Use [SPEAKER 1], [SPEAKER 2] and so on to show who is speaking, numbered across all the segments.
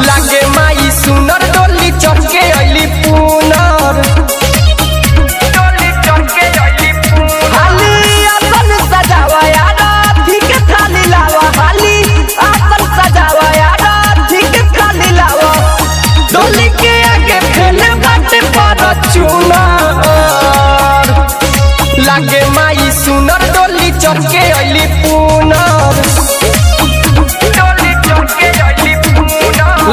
[SPEAKER 1] लागे माई सुनर डोली चढ़ के अइली पुनर हाली आसन सजावा यार ठीक थाली लावा हाली आसन सजावा यार ठीक थाली लावा डोली के आगे फैले बाटे पर चुनर लागे माई सुनर डोली चढ़ के अइली पुनर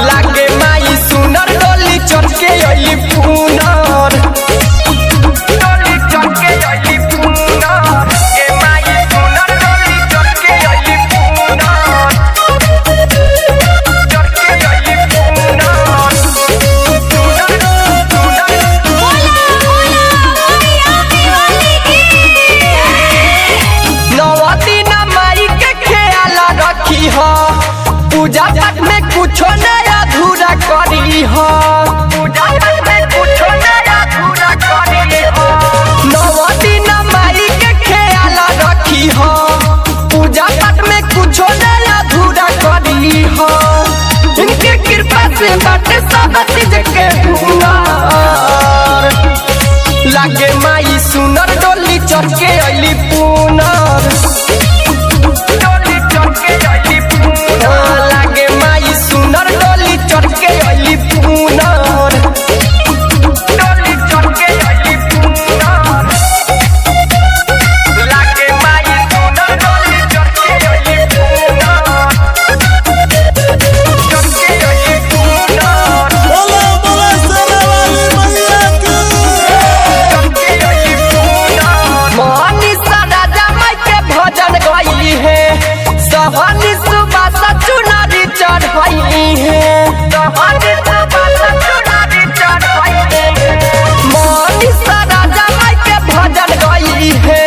[SPEAKER 1] लागे माई सुनर डोली चढ़ के अइली पुनर डोली चढ़ के अइली पुनर के माई सुनर डोली चढ़ के अइली पुनर चढ़ के अइली पुनर नवदिन माई के ख्याल रखी हो पूजा पाठ में कुछ नया अधूरा करी हो पूजा पाठ में कुछ नया अधूरा करी हो नवदिन माई के ख्याल रखी हो पूजा पाठ में कुछ नया अधूरा करी हो इनके कृपा से बाटे सब चीज के हुनर लागे माई सुनर डोली चढ़ के अइली पुनर डोली चढ़ के अइली पुनर लागे माई सुनर डोली चढ़ के अइली पुनर डोली चढ़ के अइली पुनर लागे माई सुनर डोली चढ़ के अइली पुनर चढ़ के अइली पुनर
[SPEAKER 2] बोला बोला शेरावाली मैया की
[SPEAKER 1] चढ़ के अइली पुनर मनीषा राजा माई के भजन गइली है सहनी सुबह चुनारी चढ़ाई है सहनी सुबह चुनारी चढ़ाई है मनीषा राजा माई के भजन गइली है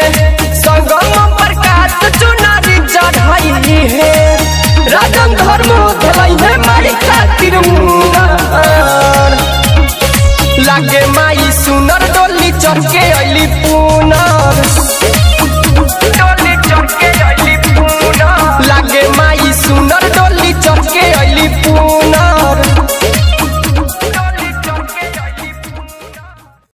[SPEAKER 1] संगम प्रकाश चुनारी चढ़ाई है राजन धर्म धलाई है माई खातिर मुनर लागे माई सुनर डोली चढ़ के अइली पुनर